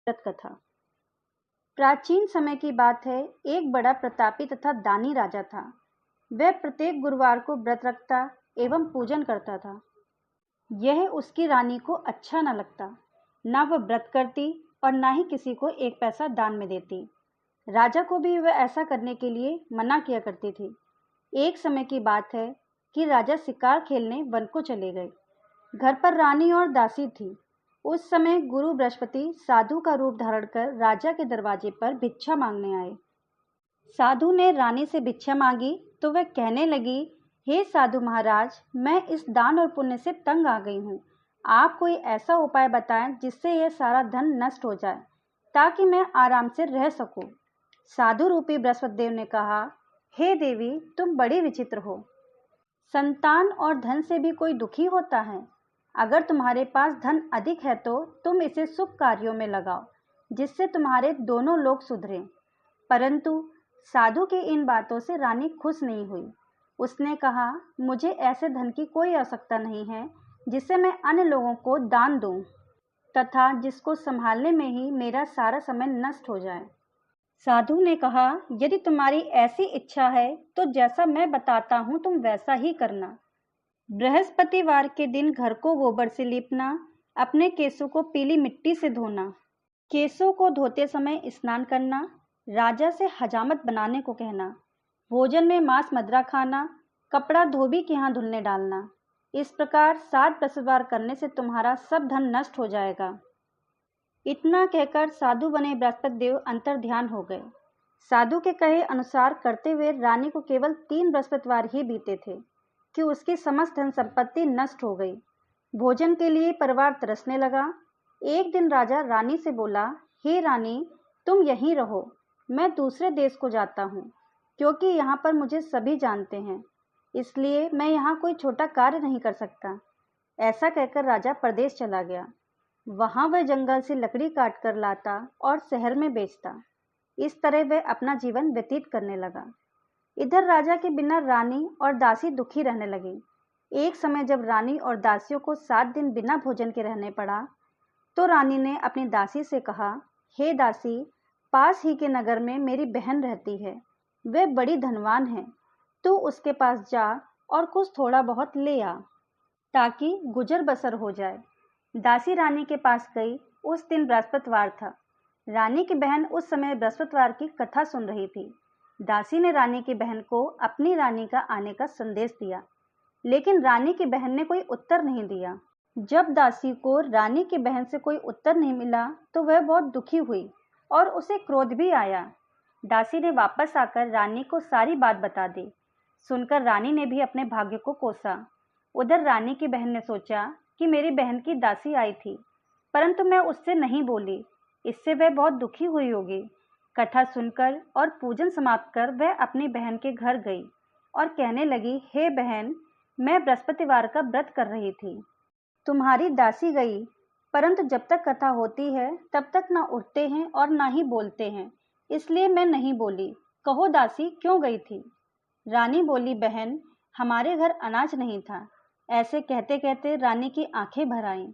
व्रत कथा। प्राचीन समय की बात है। एक बड़ा प्रतापी तथा दानी राजा था। वह प्रत्येक गुरुवार को व्रत रखता एवं पूजन करता था। यह उसकी रानी को अच्छा न लगता। ना वह व्रत करती और ना ही किसी को एक पैसा दान में देती। राजा को भी वह ऐसा करने के लिए मना किया करती थी। एक समय की बात है कि राजा शिकार खेलने वन को चले गए। घर पर रानी और दासी थी। उस समय गुरु बृहस्पति साधु का रूप धारण कर राजा के दरवाजे पर भिक्षा मांगने आए। साधु ने रानी से भिक्षा मांगी तो वह कहने लगी, हे साधु महाराज, मैं इस दान और पुण्य से तंग आ गई हूँ। आप कोई ऐसा उपाय बताएं जिससे यह सारा धन नष्ट हो जाए ताकि मैं आराम से रह सकूं। साधु रूपी बृहस्पति देव ने कहा, हे देवी, तुम बड़ी विचित्र हो। संतान और धन से भी कोई दुखी होता है। अगर तुम्हारे पास धन अधिक है तो तुम इसे शुभ कार्यों में लगाओ जिससे तुम्हारे दोनों लोग सुधरें। परंतु साधु की इन बातों से रानी खुश नहीं हुई। उसने कहा, मुझे ऐसे धन की कोई आवश्यकता नहीं है जिससे मैं अन्य लोगों को दान दूं तथा जिसको संभालने में ही मेरा सारा समय नष्ट हो जाए। साधु ने कहा, यदि तुम्हारी ऐसी इच्छा है तो जैसा मैं बताता हूँ तुम वैसा ही करना। बृहस्पतिवार के दिन घर को गोबर से लीपना, अपने केसों को पीली मिट्टी से धोना, केसों को धोते समय स्नान करना, राजा से हजामत बनाने को कहना, भोजन में मांस मदिरा खाना, कपड़ा धोबी के यहाँ धुलने डालना। इस प्रकार 7 बृहस्पतिवार करने से तुम्हारा सब धन नष्ट हो जाएगा। इतना कहकर साधु बने बृहस्पति देव अंतर ध्यान हो गए। साधु के कहे अनुसार करते हुए रानी को केवल 3 बृहस्पतिवार ही बीते थे कि उसकी समस्त धन संपत्ति नष्ट हो गई। भोजन के लिए परिवार तरसने लगा। एक दिन राजा रानी से बोला, हे रानी, तुम यहीं रहो, मैं दूसरे देश को जाता हूँ क्योंकि यहाँ पर मुझे सभी जानते हैं, इसलिए मैं यहाँ कोई छोटा कार्य नहीं कर सकता। ऐसा कहकर राजा प्रदेश चला गया। वहाँ वह जंगल से लकड़ी काट कर लाता और शहर में बेचता। इस तरह वह अपना जीवन व्यतीत करने लगा। इधर राजा के बिना रानी और दासी दुखी रहने लगी। एक समय जब रानी और दासियों को 7 दिन बिना भोजन के रहने पड़ा तो रानी ने अपनी दासी से कहा, हे दासी, पास ही के नगर में मेरी बहन रहती है, वह बड़ी धनवान है, तू उसके पास जा और कुछ थोड़ा बहुत ले आ ताकि गुजर बसर हो जाए। दासी रानी के पास गई। उस दिन बृहस्पतिवार था। रानी की बहन उस समय बृहस्पतिवार की कथा सुन रही थी। दासी ने रानी की बहन को अपनी रानी का आने का संदेश दिया, लेकिन रानी की बहन ने कोई उत्तर नहीं दिया। जब दासी को रानी की बहन से कोई उत्तर नहीं मिला तो वह बहुत दुखी हुई और उसे क्रोध भी आया। दासी ने वापस आकर रानी को सारी बात बता दी। सुनकर रानी ने भी अपने भाग्य को कोसा। उधर रानी की बहन ने सोचा कि मेरी बहन की दासी आई थी, परंतु मैं उससे नहीं बोली, इससे वह बहुत दुखी हुई होगी। कथा सुनकर और पूजन समाप्त कर वह अपनी बहन के घर गई और कहने लगी, हे बहन, मैं बृहस्पतिवार का व्रत कर रही थी। तुम्हारी दासी गई, परंतु जब तक कथा होती है तब तक ना उठते हैं और ना ही बोलते हैं, इसलिए मैं नहीं बोली। कहो दासी, क्यों गई थी? रानी बोली, बहन, हमारे घर अनाज नहीं था। ऐसे कहते कहते रानी की आंखें भर आईं।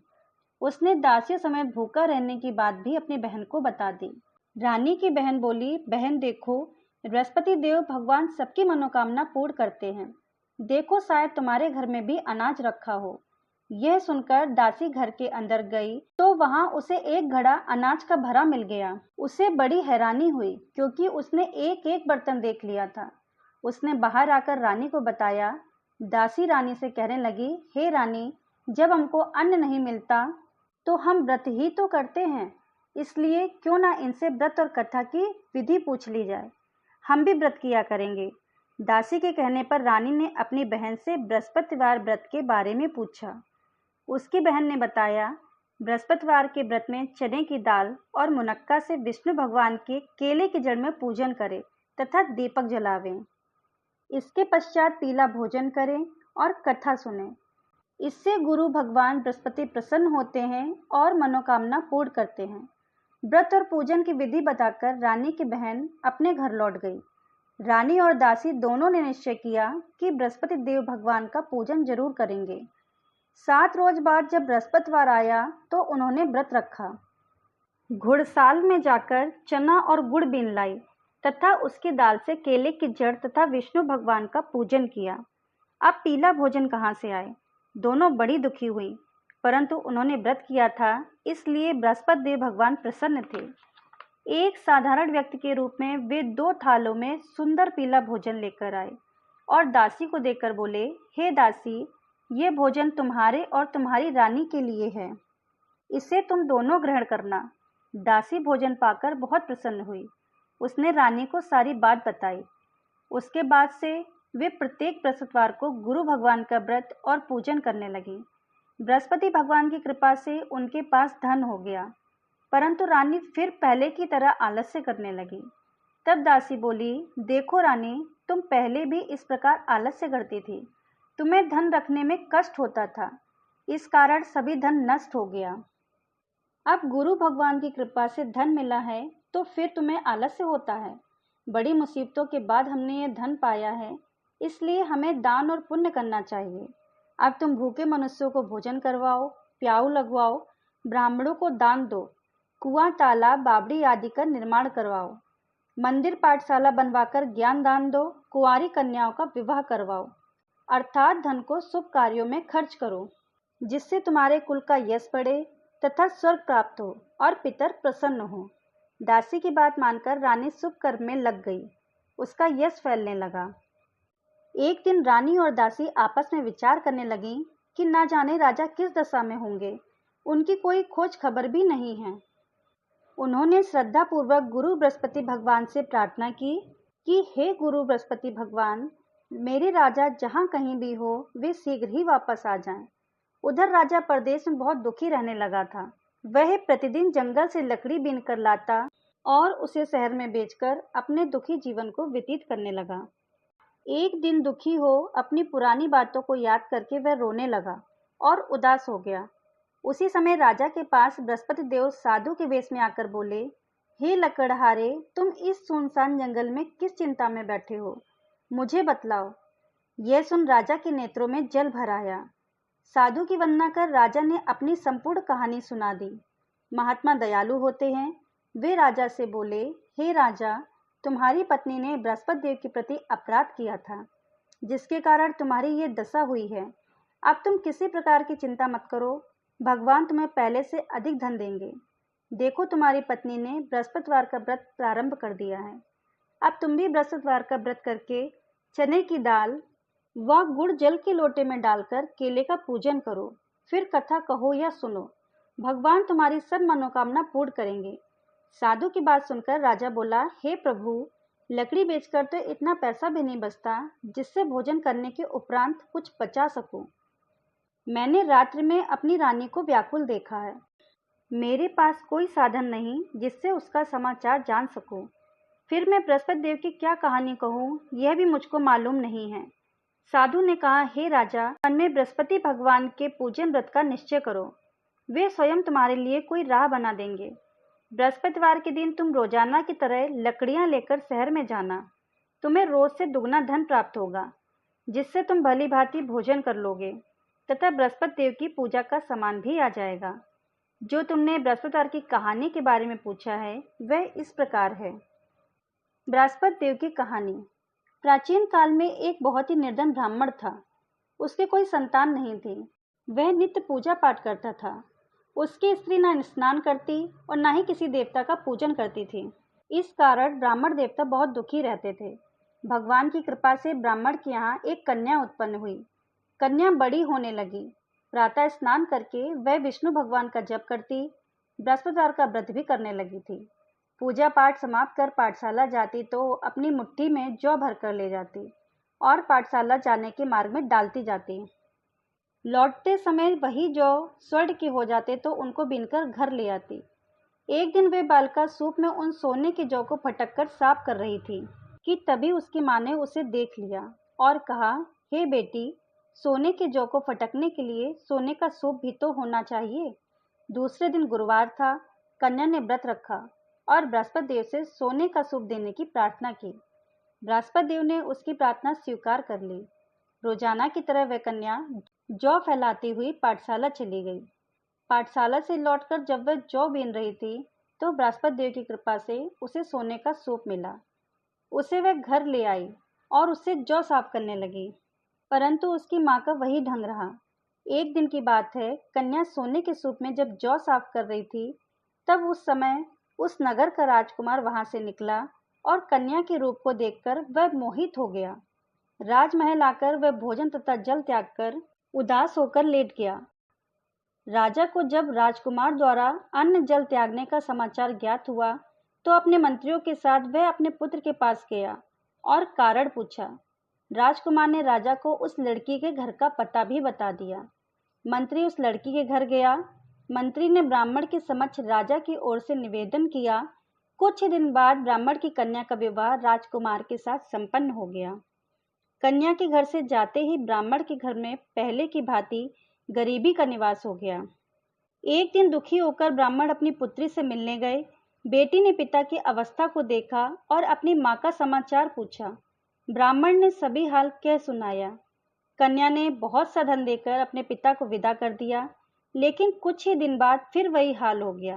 उसने दासियों समेत भूखा रहने की बात भी अपनी बहन को बता दी। रानी की बहन बोली, बहन देखो, बृहस्पति देव भगवान सबकी मनोकामना पूर्ण करते हैं। देखो, शायद तुम्हारे घर में भी अनाज रखा हो। यह सुनकर दासी घर के अंदर गई तो वहां उसे एक घड़ा अनाज का भरा मिल गया। उसे बड़ी हैरानी हुई क्योंकि उसने एक एक बर्तन देख लिया था। उसने बाहर आकर रानी को बताया। दासी रानी से कहने लगी, हे रानी, जब हमको अन्न नहीं मिलता तो हम व्रत ही तो करते हैं, इसलिए क्यों ना इनसे व्रत और कथा की विधि पूछ ली जाए, हम भी व्रत किया करेंगे। दासी के कहने पर रानी ने अपनी बहन से बृहस्पतिवार व्रत के बारे में पूछा। उसकी बहन ने बताया, बृहस्पतिवार के व्रत में चने की दाल और मुनक्का से विष्णु भगवान के केले की जड़ में पूजन करें तथा दीपक जलावें। इसके पश्चात पीला भोजन करें और कथा सुनें। इससे गुरु भगवान बृहस्पति प्रसन्न होते हैं और मनोकामना पूर्ण करते हैं। व्रत और पूजन की विधि बताकर रानी की बहन अपने घर लौट गई। रानी और दासी दोनों ने निश्चय किया कि बृहस्पति देव भगवान का पूजन जरूर करेंगे। 7 रोज बाद जब बृहस्पतिवार आया तो उन्होंने व्रत रखा। घुड़साल में जाकर चना और गुड़ बीन लाई तथा उसकी दाल से केले की जड़ तथा विष्णु भगवान का पूजन किया। अब पीला भोजन कहाँ से आए? दोनों बड़ी दुखी हुई, परंतु उन्होंने व्रत किया था, इसलिए बृहस्पति देव भगवान प्रसन्न थे। एक साधारण व्यक्ति के रूप में वे 2 थालों में सुंदर पीला भोजन लेकर आए और दासी को देकर बोले, हे दासी, ये भोजन तुम्हारे और तुम्हारी रानी के लिए है, इसे तुम दोनों ग्रहण करना। दासी भोजन पाकर बहुत प्रसन्न हुई। उसने रानी को सारी बात बताई। उसके बाद से वे प्रत्येक बृहस्पतिवार को गुरु भगवान का व्रत और पूजन करने लगी। बृहस्पति भगवान की कृपा से उनके पास धन हो गया, परंतु रानी फिर पहले की तरह आलस्य करने लगी। तब दासी बोली, देखो रानी, तुम पहले भी इस प्रकार आलस्य करती थी, तुम्हें धन रखने में कष्ट होता था, इस कारण सभी धन नष्ट हो गया। अब गुरु भगवान की कृपा से धन मिला है तो फिर तुम्हें आलस्य होता है। बड़ी मुसीबतों के बाद हमने ये धन पाया है, इसलिए हमें दान और पुण्य करना चाहिए। अब तुम भूखे मनुष्यों को भोजन करवाओ, प्याऊ लगवाओ, ब्राह्मणों को दान दो, कुआं, तालाब, बावड़ी आदि का निर्माण करवाओ, मंदिर पाठशाला बनवाकर ज्ञान दान दो, कुंवारी कन्याओं का विवाह करवाओ, अर्थात धन को शुभ कार्यों में खर्च करो, जिससे तुम्हारे कुल का यश बढ़े तथा स्वर्ग प्राप्त हो और पितर प्रसन्न हो। दासी की बात मानकर रानी शुभ कर्म में लग गई। उसका यश फैलने लगा। एक दिन रानी और दासी आपस में विचार करने लगी कि ना जाने राजा किस दशा में होंगे, उनकी कोई खोज खबर भी नहीं है। उन्होंने श्रद्धा पूर्वक गुरु बृहस्पति भगवान से प्रार्थना की कि हे गुरु बृहस्पति भगवान, मेरे राजा जहाँ कहीं भी हो वे शीघ्र ही वापस आ जाएं। उधर राजा परदेश में बहुत दुखी रहने लगा था। वह प्रतिदिन जंगल से लकड़ी बीन कर लाता और उसे शहर में बेचकर अपने दुखी जीवन को व्यतीत करने लगा। एक दिन दुखी हो अपनी पुरानी बातों को याद करके वह रोने लगा और उदास हो गया। उसी समय राजा के पास बृहस्पति देव साधु के वेश में आकर बोले, हे लकड़हारे, तुम इस सुनसान जंगल में किस चिंता में बैठे हो, मुझे बतलाओ। यह सुन राजा के नेत्रों में जल भर आया। साधु की वंदना कर राजा ने अपनी संपूर्ण कहानी सुना दी। महात्मा दयालु होते हैं। वे राजा से बोले, हे राजा, तुम्हारी पत्नी ने बृहस्पति देव के प्रति अपराध किया था, जिसके कारण तुम्हारी ये दशा हुई है। अब तुम किसी प्रकार की चिंता मत करो, भगवान तुम्हें पहले से अधिक धन देंगे। देखो, तुम्हारी पत्नी ने बृहस्पतिवार का व्रत प्रारंभ कर दिया है। अब तुम भी बृहस्पतिवार का व्रत करके चने की दाल व गुड़ जल के लोटे में डालकर केले का पूजन करो, फिर कथा कहो या सुनो। भगवान तुम्हारी सब मनोकामना पूर्ण करेंगे। साधु की बात सुनकर राजा बोला, हे प्रभु, लकड़ी बेचकर तो इतना पैसा भी नहीं बचता जिससे भोजन करने के उपरांत कुछ बचा सकूं। मैंने रात्रि में अपनी रानी को व्याकुल देखा है। मेरे पास कोई साधन नहीं जिससे उसका समाचार जान सकूं। फिर मैं बृहस्पति देव की क्या कहानी कहूँ, यह भी मुझको मालूम नहीं है। साधु ने कहा, हे राजा, मन में बृहस्पति भगवान के पूजन व्रत का निश्चय करो, वे स्वयं तुम्हारे लिए कोई राह बना देंगे। बृहस्पतिवार के दिन तुम रोजाना की तरह लकड़ियां लेकर शहर में जाना। तुम्हें रोज से दुगना धन प्राप्त होगा, जिससे तुम भली भांति भोजन कर लोगे तथा बृहस्पति देव की पूजा का सामान भी आ जाएगा। जो तुमने बृहस्पतिवार की कहानी के बारे में पूछा है वह इस प्रकार है। बृहस्पति देव की कहानी। प्राचीन काल में एक बहुत ही निर्धन ब्राह्मण था। उसके कोई संतान नहीं थी। वह नित्य पूजा पाठ करता था। उसकी स्त्री न स्नान करती और न ही किसी देवता का पूजन करती थी। इस कारण ब्राह्मण देवता बहुत दुखी रहते थे। भगवान की कृपा से ब्राह्मण के यहाँ एक कन्या उत्पन्न हुई। कन्या बड़ी होने लगी। प्रातः स्नान करके वह विष्णु भगवान का जप करती, बृहस्पतिवार का व्रत भी करने लगी थी। पूजा पाठ समाप्त कर पाठशाला जाती तो अपनी मुट्ठी में जौ भर कर ले जाती और पाठशाला जाने के मार्ग में डालती जाती। लौटते समय वही जौ स्वर्ण के हो जाते तो उनको बीनकर घर ले आती। एक दिन वे बालिका सूप में उन सोने के जौ को फटक कर साफ कर रही थी कि तभी उसकी माँ ने उसे देख लिया और कहा, हे बेटी, सोने के जौ को फटकने के लिए सोने का सूप भी तो होना चाहिए। दूसरे दिन गुरुवार था। कन्या ने व्रत रखा और बृहस्पति देव से सोने का सूप देने की प्रार्थना की। बृहस्पति देव ने उसकी प्रार्थना स्वीकार कर ली। रोजाना की तरह वह कन्या जौ फैलाती हुई पाठशाला चली गई। पाठशाला से लौटकर जब वह जौ बीन रही थी तो बृहस्पति देव की कृपा से उसे सोने का सूप मिला। उसे वह घर ले आई और उससे जौ साफ करने लगी, परंतु उसकी माँ का वही ढंग रहा। एक दिन की बात है, कन्या सोने के सूप में जब जौ साफ कर रही थी, तब उस समय उस नगर का राजकुमार वहां से निकला और कन्या के रूप को देखकर वह मोहित हो गया। राजमहल आकर वह भोजन तथा जल त्याग कर उदास होकर लेट गया। राजा को जब राजकुमार द्वारा अन्न जल त्यागने का समाचार ज्ञात हुआ, तो अपने मंत्रियों के साथ वह अपने पुत्र के पास गया और कारण पूछा। राजकुमार ने राजा को उस लड़की के घर का पता भी बता दिया। मंत्री उस लड़की के घर गया। मंत्री ने ब्राह्मण के समक्ष राजा की ओर से निवेदन किया। कुछ ही दिन बाद ब्राह्मण की कन्या का विवाह राजकुमार के साथ संपन्न हो गया। कन्या के घर से जाते ही ब्राह्मण के घर में पहले की भांति गरीबी का निवास हो गया। एक दिन दुखी होकर ब्राह्मण अपनी पुत्री से मिलने गए। बेटी ने पिता की अवस्था को देखा और अपनी माँ का समाचार पूछा। ब्राह्मण ने सभी हाल कह सुनाया। कन्या ने बहुत सा धन देकर अपने पिता को विदा कर दिया, लेकिन कुछ ही दिन बाद फिर वही हाल हो गया।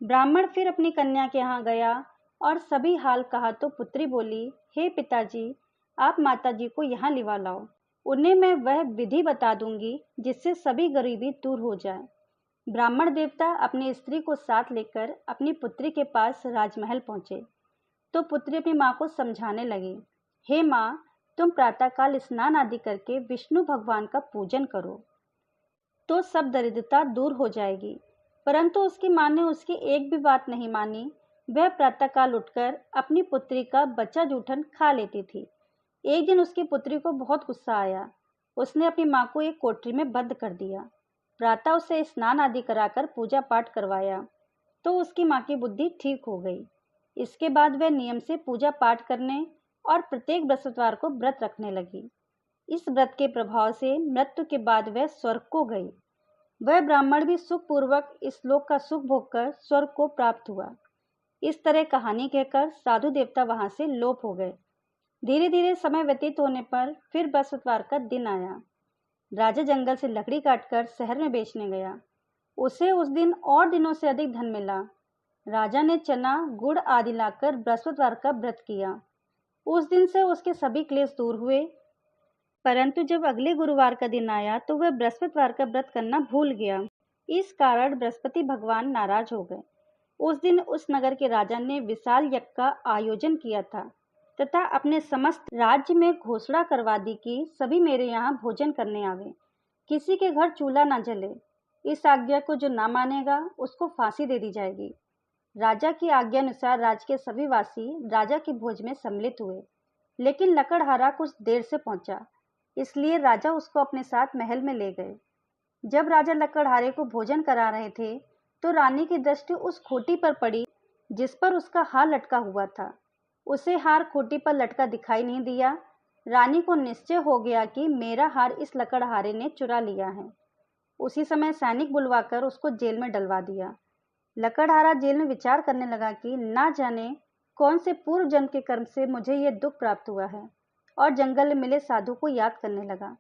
ब्राह्मण फिर अपनी कन्या के यहाँ गया और सभी हाल कहा तो पुत्री बोली, हे पिताजी, आप माताजी को यहाँ लिवा लाओ। उन्हें मैं वह विधि बता दूंगी जिससे सभी गरीबी दूर हो जाए। ब्राह्मण देवता अपनी स्त्री को साथ लेकर अपनी पुत्री के पास राजमहल पहुंचे, तो पुत्री अपनी माँ को समझाने लगी, हे माँ, तुम प्रातःकाल स्नान आदि करके विष्णु भगवान का पूजन करो तो सब दरिद्रता दूर हो जाएगी। परंतु उसकी माँ ने उसकी एक भी बात नहीं मानी। वह प्रातःकाल उठकर अपनी पुत्री का बचा जूठन खा लेती थी। एक दिन उसकी पुत्री को बहुत गुस्सा आया। उसने अपनी माँ को एक कोठरी में बंद कर दिया। प्रातः उसे स्नान आदि कराकर पूजा पाठ करवाया, तो उसकी माँ की बुद्धि ठीक हो गई। इसके बाद वह नियम से पूजा पाठ करने और प्रत्येक बृहस्पतिवार को व्रत रखने लगी। इस व्रत के प्रभाव से मृत्यु के बाद वह स्वर्ग को गई। वह ब्राह्मण भी सुखपूर्वक इस लोक का सुख भोगकर स्वर्ग को प्राप्त हुआ। इस तरह कहानी कहकर साधु देवता वहां से लोप हो गए। धीरे धीरे समय व्यतीत होने पर फिर बृहस्पतिवार का दिन आया। राजा जंगल से लकड़ी काटकर शहर में बेचने गया। उसे उस दिन और दिनों से अधिक धन मिला। राजा ने चना गुड़ आदि लाकर बृहस्पतिवार का व्रत किया। उस दिन से उसके सभी क्लेश दूर हुए। परंतु जब अगले गुरुवार का दिन आया तो वह बृहस्पतिवार का व्रत करना भूल गया। इस कारण बृहस्पति भगवान नाराज हो गए। उस दिन उस नगर के राजा ने विशाल यज्ञ का आयोजन किया था तथा अपने समस्त राज्य में घोषणा करवा दी कि सभी मेरे यहाँ भोजन करने आवे, किसी के घर चूल्हा न जले। इस आज्ञा को जो ना मानेगा उसको फांसी दे दी जाएगी। राजा की आज्ञा अनुसार राज्य के सभी वासी राजा की भोज में सम्मिलित हुए, लेकिन लकड़हारा कुछ देर से पहुंचा, इसलिए राजा उसको अपने साथ महल में ले गए। जब राजा लकड़हारे को भोजन करा रहे थे, तो रानी की दृष्टि उस खोटी पर पड़ी जिस पर उसका हार लटका हुआ था। उसे हार खोटी पर लटका दिखाई नहीं दिया। रानी को निश्चय हो गया कि मेरा हार इस लकड़हारे ने चुरा लिया है। उसी समय सैनिक बुलवाकर उसको जेल में डलवा दिया। लकड़हारा जेल में विचार करने लगा कि ना जाने कौन से पूर्व जन्म के कर्म से मुझे यह दुख प्राप्त हुआ है, और जंगल में मिले साधु को याद करने लगा।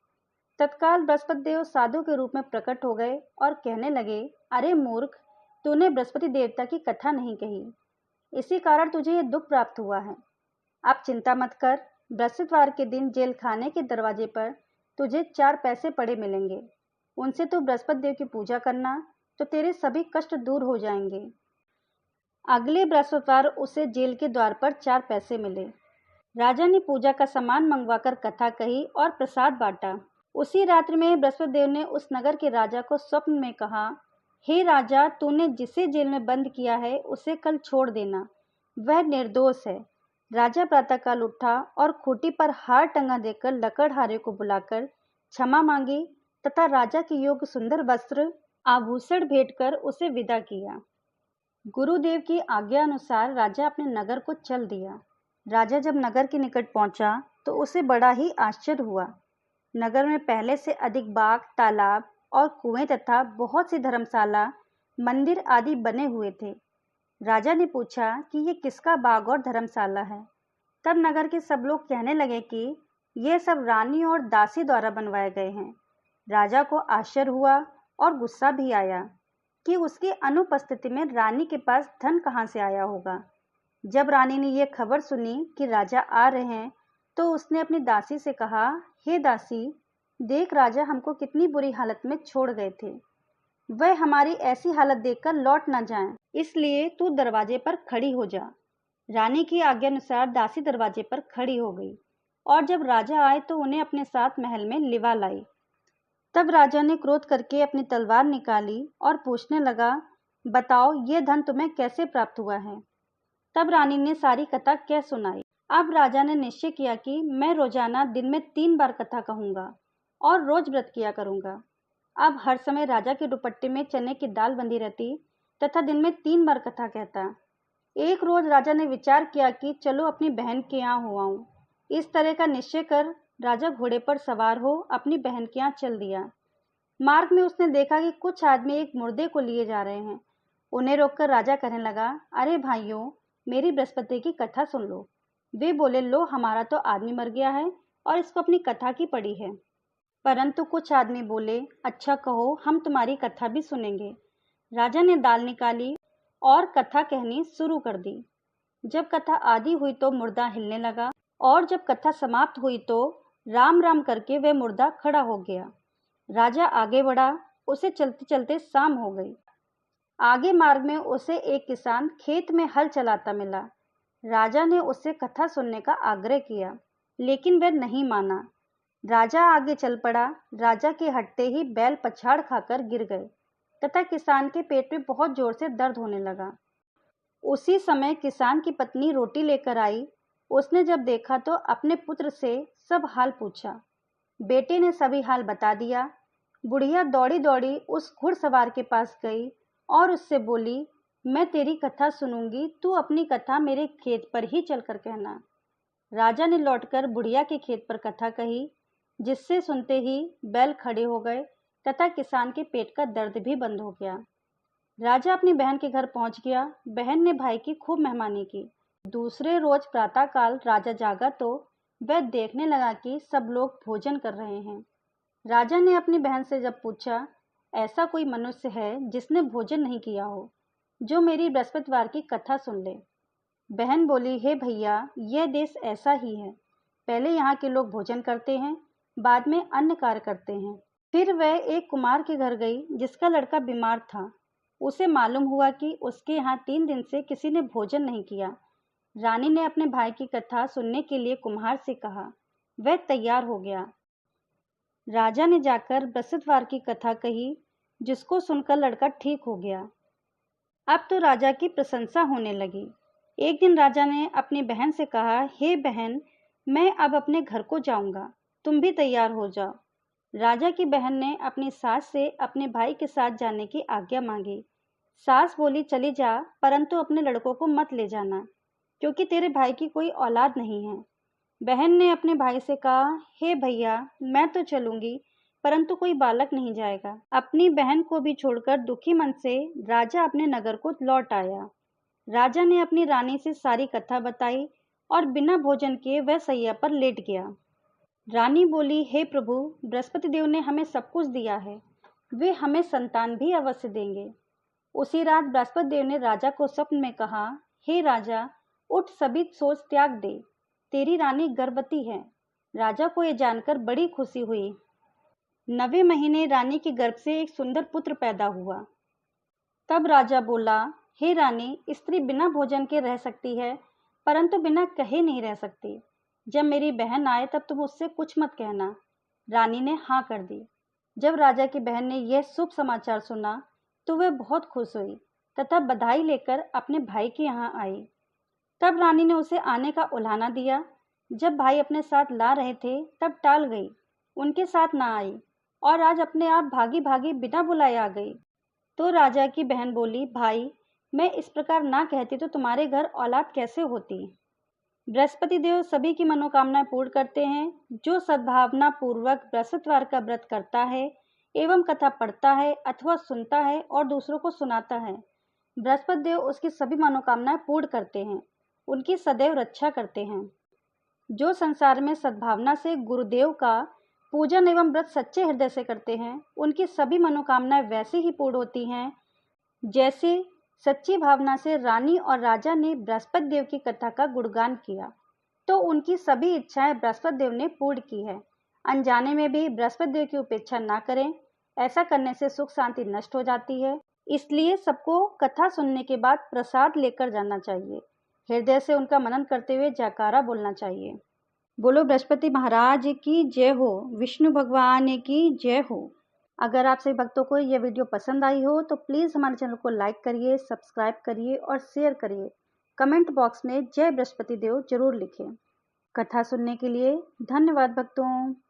तत्काल बृहस्पति देव साधु के रूप में प्रकट हो गए और कहने लगे, अरे मूर्ख, तूने बृहस्पति देवता की कथा नहीं कही, इसी कारण तुझे यह दुख प्राप्त हुआ है। अब चिंता मत कर, बृहस्पतिवार के दिन जेल खाने के दरवाजे पर तुझे 4 पैसे पड़े मिलेंगे। उनसे तू बृहस्पति देव की पूजा करना तो तेरे सभी कष्ट दूर हो जाएंगे। अगले बृहस्पतिवार उसे जेल के द्वार पर 4 पैसे मिले। राजा ने पूजा का सामान मंगवाकर कथा कही और प्रसाद बांटा। उसी रात्रि में बृहस्पति देव ने उस नगर के राजा को स्वप्न में कहा, हे राजा, तूने जिसे जेल में बंद किया है उसे कल छोड़ देना, वह निर्दोष है। राजा प्रातःकाल उठा और खूंटी पर हार टंगा देकर लकड़हारे को बुलाकर क्षमा मांगी तथा राजा के योग्य सुंदर वस्त्र आभूषण भेंट कर उसे विदा किया। गुरुदेव की आज्ञा अनुसार राजा अपने नगर को चल दिया। राजा जब नगर के निकट पहुंचा तो उसे बड़ा ही आश्चर्य हुआ। नगर में पहले से अधिक बाग, तालाब और कुएं तथा बहुत सी धर्मशाला, मंदिर आदि बने हुए थे। राजा ने पूछा कि ये किसका बाग और धर्मशाला है। तब नगर के सब लोग कहने लगे कि ये सब रानी और दासी द्वारा बनवाए गए हैं। राजा को आश्चर्य हुआ और गुस्सा भी आया। कि उसकी अनुपस्थिति में रानी के पास धन कहाँ से आया होगा। जब रानी ने यह खबर सुनी कि राजा आ रहे हैं, तो उसने अपनी दासी से कहा, हे दासी, देख राजा हमको कितनी बुरी हालत में छोड़ गए थे। वह हमारी ऐसी हालत देखकर लौट न जाएं, इसलिए तू दरवाजे पर खड़ी हो जा। रानी की आज्ञानुसार दासी दरवाजे पर खड़ी हो गई और जब राजा आए तो उन्हें अपने साथ महल में लिवा लाई। तब राजा ने क्रोध करके अपनी तलवार निकाली और पूछने लगा, बताओ ये धन तुम्हें कैसे प्राप्त हुआ है। तब रानी ने सारी कथा कह सुनाई। अब राजा ने निश्चय किया कि मैं रोजाना दिन में 3 बार कथा कहूँगा और रोज व्रत किया करूँगा। अब हर समय राजा के दुपट्टे में चने की दाल बंधी रहती तथा दिन में 3 बार कथा कहता। एक रोज राजा ने विचार किया कि चलो अपनी बहन के यहाँ हो आऊं। इस तरह का निश्चय कर राजा घोड़े पर सवार हो अपनी बहन के यहाँ चल दिया। मार्ग में उसने देखा कि कुछ आदमी एक मुर्दे को लिए जा रहे हैं। उन्हें रोककर राजा कहने लगा, अरे भाइयों, मेरी बृहस्पति की कथा सुन लो। वे बोले, लो हमारा तो आदमी मर गया है और इसको अपनी कथा की पड़ी है। परंतु कुछ आदमी बोले, अच्छा कहो, हम तुम्हारी कथा भी सुनेंगे। राजा ने दाल निकाली और कथा कहनी शुरू कर दी। जब कथा आधी हुई तो मुर्दा हिलने लगा और जब कथा समाप्त हुई तो राम राम करके वह मुर्दा खड़ा हो गया। राजा आगे बढ़ा, उसे चलते चलते शाम हो गई। आगे मार्ग में उसे एक किसान खेत में हल चलाता मिला। राजा ने उससे कथा सुनने का आग्रह किया, लेकिन वह नहीं माना। राजा आगे चल पड़ा। राजा के हटते ही बैल पछाड़ खाकर गिर गए तथा किसान के पेट में बहुत जोर से दर्द होने लगा। उसी समय किसान की पत्नी रोटी लेकर आई। उसने जब देखा तो अपने पुत्र से सब हाल पूछा। बेटे ने सभी हाल बता दिया। बुढ़िया दौड़ी दौड़ी उस घुड़सवार के पास गई और उससे बोली, मैं तेरी कथा सुनूंगी, तू अपनी कथा मेरे खेत पर ही चलकर कहना। राजा ने लौटकर बुढ़िया के खेत पर कथा कही, जिससे सुनते ही बैल खड़े हो गए तथा किसान के पेट का दर्द भी बंद हो गया। राजा अपनी बहन के घर पहुंच गया। बहन ने भाई की खूब मेहमानी की। दूसरे रोज प्रातःकाल राजा जागा तो वह देखने लगा कि सब लोग भोजन कर रहे हैं। राजा ने अपनी बहन से जब पूछा, ऐसा कोई मनुष्य है जिसने भोजन नहीं किया हो, जो मेरी बृहस्पतिवार की कथा सुन ले। बहन बोली, हे भैया, यह देश ऐसा ही है। पहले यहाँ के लोग भोजन करते हैं, बाद में अन्य कार्य करते हैं। फिर वह एक कुमार के घर गई जिसका लड़का बीमार था। उसे मालूम हुआ कि उसके यहाँ 3 दिन से किसी ने भोजन नहीं किया। रानी ने अपने भाई की कथा सुनने के लिए कुम्हार से कहा। वह तैयार हो गया। राजा ने जाकर बृहस्पतिवार की कथा कही, जिसको सुनकर लड़का ठीक हो गया। अब तो राजा की प्रशंसा होने लगी। एक दिन राजा ने अपनी बहन से कहा, हे बहन, मैं अब अपने घर को जाऊंगा, तुम भी तैयार हो जाओ। राजा की बहन ने अपनी सास से अपने भाई के साथ जाने की आज्ञा मांगी। सास बोली, चली जा, परंतु अपने लड़कों को मत ले जाना, क्योंकि तेरे भाई की कोई औलाद नहीं है। बहन ने अपने भाई से कहा, हे भैया, मैं तो चलूंगी, परंतु कोई बालक नहीं जाएगा। अपनी बहन को भी छोड़कर दुखी मन से राजा अपने नगर को लौट आया। राजा ने अपनी रानी से सारी कथा बताई और बिना भोजन किए वह सैया पर लेट गया। रानी बोली, हे प्रभु, बृहस्पति देव ने हमें सब कुछ दिया है, वे हमें संतान भी अवश्य देंगे। उसी रात बृहस्पति देव ने राजा को स्वप्न में कहा, हे राजा, उठ, सभी सोच त्याग दे, तेरी रानी गर्भवती है। राजा को यह जानकर बड़ी खुशी हुई। 9वें महीने रानी के गर्भ से एक सुंदर पुत्र पैदा हुआ। तब राजा बोला, हे रानी, स्त्री बिना भोजन के रह सकती है, परंतु बिना कहे नहीं रह सकती। जब मेरी बहन आए तब तुम उससे कुछ मत कहना। रानी ने हाँ कर दी। जब राजा की बहन ने यह शुभ समाचार सुना तो वह बहुत खुश हुई तथा बधाई लेकर अपने भाई के यहाँ आई। तब रानी ने उसे आने का उलाहना दिया। जब भाई अपने साथ ला रहे थे तब टाल गई, उनके साथ ना आई और आज अपने आप भागी भागी बिना बुलाए आ गई। तो राजा की बहन बोली, भाई, मैं इस प्रकार ना कहती तो तुम्हारे घर औलाद कैसे होती। बृहस्पति देव सभी की मनोकामनाएं पूर्ण करते हैं। जो सद्भावना पूर्वक बृहस्पतिवार का व्रत करता है एवं कथा पढ़ता है अथवा सुनता है और दूसरों को सुनाता है, बृहस्पति देव उसकी सभी मनोकामनाएं पूर्ण करते हैं, उनकी सदैव रक्षा करते हैं। जो संसार में सद्भावना से गुरुदेव का पूजन एवं व्रत सच्चे हृदय से करते हैं, उनकी सभी मनोकामनाएं वैसे ही पूर्ण होती हैं जैसे सच्ची भावना से रानी और राजा ने बृहस्पति देव की कथा का गुणगान किया तो उनकी सभी इच्छाएं बृहस्पति देव ने पूर्ण की है। अनजाने में भी बृहस्पति देव की उपेक्षा ना करें, ऐसा करने से सुख शांति नष्ट हो जाती है। इसलिए सबको कथा सुनने के बाद प्रसाद लेकर जाना चाहिए। हृदय से उनका मनन करते हुए जयकारा बोलना चाहिए। बोलो बृहस्पति महाराज की जय हो, विष्णु भगवान की जय हो। अगर आप सभी भक्तों को यह वीडियो पसंद आई हो तो प्लीज़ हमारे चैनल को लाइक करिए, सब्सक्राइब करिए और शेयर करिए। कमेंट बॉक्स में जय बृहस्पति देव जरूर लिखें। कथा सुनने के लिए धन्यवाद भक्तों।